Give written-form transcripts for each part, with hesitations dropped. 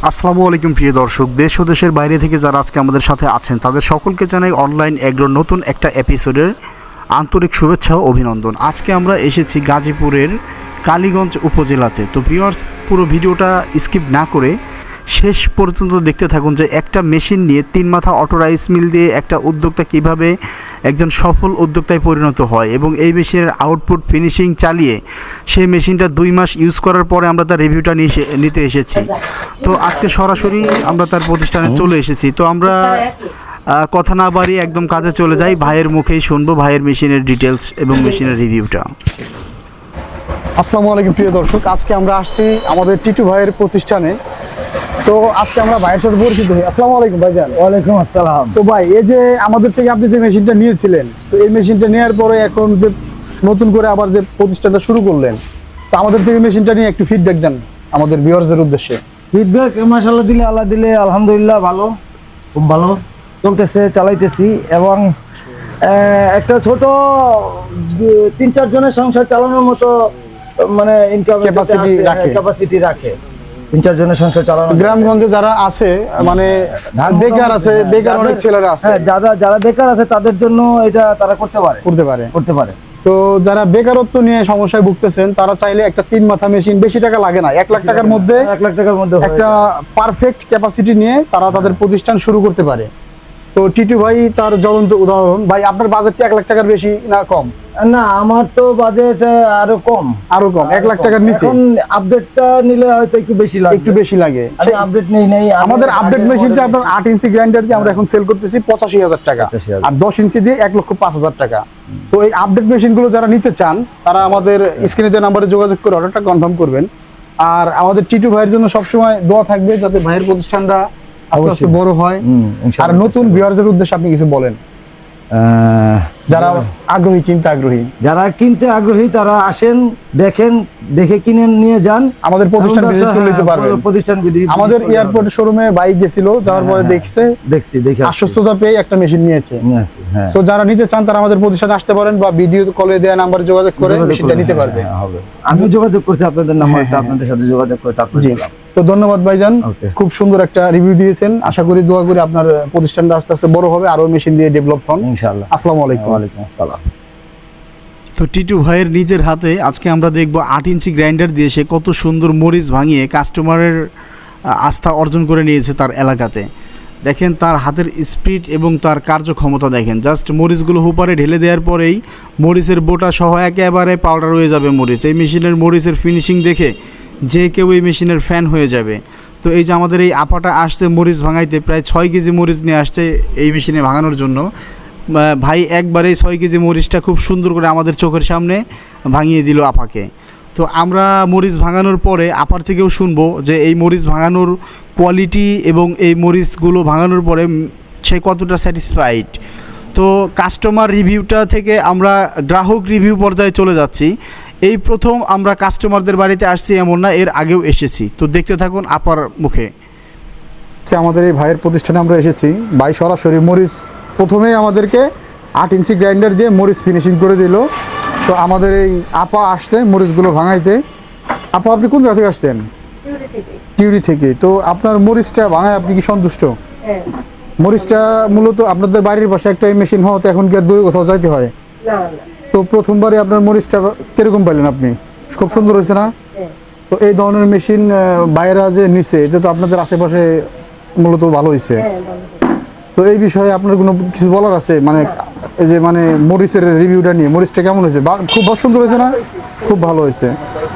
আসসালামু আলাইকুম প্রিয় দর্শক, দেশ ও দেশের বাইরে থেকে যারা আজকে আমাদের সাথে আছেন তাদের সকলকে জানাই অনলাইন এগ্রোর নতুন একটা এপিসোডের আন্তরিক শুভেচ্ছা ও অভিনন্দন। আজকে আমরা এসেছি গাজীপুরের কালীগঞ্জ উপজেলাতে। তো ভিউয়ার্স, পুরো ভিডিওটা স্কিপ না করে শেষ পর্যন্ত দেখতে থাকুন যে একটা মেশিন নিয়ে 3 মাথা অটো রাইস মিল দিয়ে একটা উদ্যোক্তা কীভাবে একজন সফল উদ্যোক্তায় পরিণত হয় এবং এই মেশিনের আউটপুট ফিনিশিং চালিয়ে সেই মেশিনটা 2 মাস ইউজ করার পরে আমরা তার রিভিউটা নিতে এসেছি। তো আজকে সরাসরি আমরা তার প্রতিষ্ঠানে চলে এসেছি। তো আমরা কথা না বাড়িয়ে একদম কাজে চলে যাই, ভাইয়ের মুখেই শুনবো ভাইয়ের মেশিনের ডিটেলস এবং মেশিনের রিভিউটা। আসসালামু আলাইকুম প্রিয় দর্শক, আজকে আমরা আসছি আমাদের টিটু ভাইয়ের প্রতিষ্ঠানে। তো আজকে আমরা ভাইয়ের সাথে পরিচিত হই। আসসালামু আলাইকুম ভাইজান। ওয়ালাইকুম আসসালাম। তো ভাই, এই যে আমাদের থেকে আপনি যে মেশিনটা নিয়েছিলেন, তো এই মেশিনটা নেওয়ার পরে এখন যে নতুন করে আবার যে প্রতিষ্ঠানটা শুরু করলেন, তো আমাদের থেকে মেশিনটা নিয়ে একটু ফিডব্যাক দেন আমাদের ভিউয়ার্সদের উদ্দেশ্যে। ফিডব্যাক মাশাআল্লাহ দিলে আল্লাহ দিলে আলহামদুলিল্লাহ ভালো, খুব ভালো চলতেছে, চালাইতেছি। এবং একটা ছোট 3-4 জনের সংসার চালানোর মতো মানে ইনকাম ক্যাপাসিটি রাখে। 3-4 জনের সংসার চালানো। গ্রামগঞ্জে যারা আছে মানে বেকার আছে, বেকার অনেক ছেলেরা আছে, যারা বেকার আছে তাদের জন্য এটা তারা করতে পারে। তো যারা বেকারত্ব নিয়ে সমস্যায় ভুগতেছেন তারা চাইলে একটা 3 মাথা মেশিন, বেশি টাকা লাগে না, 1 লাখ টাকার মধ্যে 1 লাখ টাকার মধ্যে একটা পারফেক্ট ক্যাপাসিটি নিয়ে তারা তাদের প্রতিষ্ঠান শুরু করতে পারে। তো টিটু ভাই তার জ্বলন্ত উদাহরণ। ভাই, আপনার বাজেট কি 1 লাখ টাকার বেশি না কম? না, আমার তো বাজেট আরো কম, 1 লাখ টাকার নিচে। এখন আপডেটটা নিলে হয়তো একটু বেশি লাগে। আমি আপডেট নেই। আমাদের আপডেট মেশিনটা আপনার 8 ইঞ্চি গ্রাইন্ডার দিয়ে আমরা এখন সেল করতেছি 85,000 টাকা, আর 10 ইঞ্চি দিয়ে 1,05,000 টাকা। তো এই আপডেট মেশিনগুলো যারা নিতে চান তারা আমাদের স্ক্রিনে দেওয়া নম্বরে যোগাযোগ করে অর্ডারটা কনফার্ম করবেন। আর আমাদের টিটু ভাইয়ের জন্য সবসময় দোয়া থাকবে যাতে ভাইয়ের প্রতিষ্ঠানটা আস্তে আস্তে বড় হয়। আর নতুন ভিউয়ারদের উদ্দেশ্যে আপনি কিছু বলেন, যারা কিনতে আগ্রহী তারা আসেন, দেখে কিনে নিয়ে যান, আমাদের প্রতিষ্ঠান ভিজিট করে নিতে পারবেন। আমাদের এয়ারপোর্ট শোরুমে বাইক গেছিল, যাওয়ার পরে দেখছে আশ্বস্ততা পেয়ে একটা মেশিন নিয়েছে। তো যারা নিতে চান তারা আমাদের প্রতিষ্ঠানে আসতে পারেন বা ভিডিও কলে দেওয়া নাম্বারে যোগাযোগ করে মেশিনটা নিতে পারবে। আমি যোগাযোগ করছি আপনাদের নাম্বারটা, আপনাদের সাথে যোগাযোগ করে তারপর। তো ধন্যবাদ ভাইজান, খুব সুন্দর একটা রিভিউ দিয়েছেন। আশা করি দোয়া করি আপনার প্রতিষ্ঠানটা আস্তে আস্তে বড় হবে, আরো মেশিন দিয়ে ডেভেলপ হন ইনশাআল্লাহ। আসসালামু আলাইকুম। ওয়ালাইকুম আসসালাম। তো টিটু ভাইয়ের নিজের হাতে আজকে আমরা দেখব 8 ইঞ্চি গ্রাইন্ডার দিয়ে সে কত সুন্দর মরিচ ভাঙিয়ে কাস্টমারের আস্থা অর্জন করে নিয়েছে তার এলাকাতে। দেখেন তার হাতের স্পিড এবং তার কার্যক্ষমতা দেখেন। জাস্ট মরিচগুলো হুপারে ঢেলে দেওয়ার পরেই মরিচের বোটা সহ একেবারে পাউডার হয়ে যাবে মরিচ। এই মেশিনের মরিচের ফিনিশিং দেখে যে কেউ এই মেশিনের ফ্যান হয়ে যাবে। তো এই যে আমাদের এই আপাটা আসছে মরিচ ভাঙাইতে, প্রায় 6 কেজি মরিচ নিয়ে আসছে এই মেশিনে ভাঙানোর জন্য। ভাই একবারে 6 কেজি মরিচটা খুব সুন্দর করে আমাদের চোখের সামনে ভাঙিয়ে দিল আপাকে। তো আমরা মরিচ ভাঙানোর পরে আপার থেকেও শুনবো যে এই মরিচ ভাঙানোর কোয়ালিটি এবং এই মরিচগুলো ভাঙানোর পরে সে কতটা স্যাটিসফাইড। তো কাস্টমার রিভিউটা থেকে আমরা গ্রাহক রিভিউ পর্যায়ে চলে যাচ্ছি। এই প্রথম আমরা কাস্টমারদের বাড়িতে আসছি এমন না, এর আগেও এসেছি। তো দেখতে থাকুন আপার মুখে। আমাদের এই ভাইয়ের প্রতিষ্ঠানে আমরা এসেছি। ভাই সরাসরি মরিচ প্রথমেই আমাদেরকে 8 ইঞ্চি গ্রাইন্ডার দিয়ে মরিচ ফিনিশিং করে দিল। তো আমাদের এই আপা আসছে মরিচগুলো ভাঙাইতে। আপা, আপনি কোন জায়গা থেকে আসছেন? টিউরি থেকে। তো আপনার মরিচটা ভাঙায় আপনি কি সন্তুষ্ট? মরিচটা মূলত আপনাদের বাড়ির পাশে একটা মেশিন হওয়াতে এখন কি আর দূরে কোথাও যাইতে হয়? তো প্রথমবারে আপনার মরিচটা কিরকম পাইলেন আপনি? খুব সুন্দর হয়েছে না? তো এই ধরনের মেশিন বাইরা যে নিচ্ছে, এটা তো আপনাদের আশেপাশে মূলত ভালো হয়েছে। তো এই বিষয়ে আপনার কোনো কিছু বলার আছে? মানে এই যে মানে মরিচের রিভিউটা নিয়ে, মরিচটা কেমন হয়েছে? খুব সুন্দর হয়েছে না? খুব ভালো হয়েছে।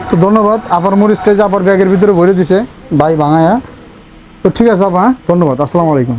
তো ধন্যবাদ। আবার মরিচটা যে আবার ব্যাগের ভিতরে ভরে দিছে ভাই ভাঙায়া। তো ঠিক আছে আপা, ধন্যবাদ। আসসালামু আলাইকুম।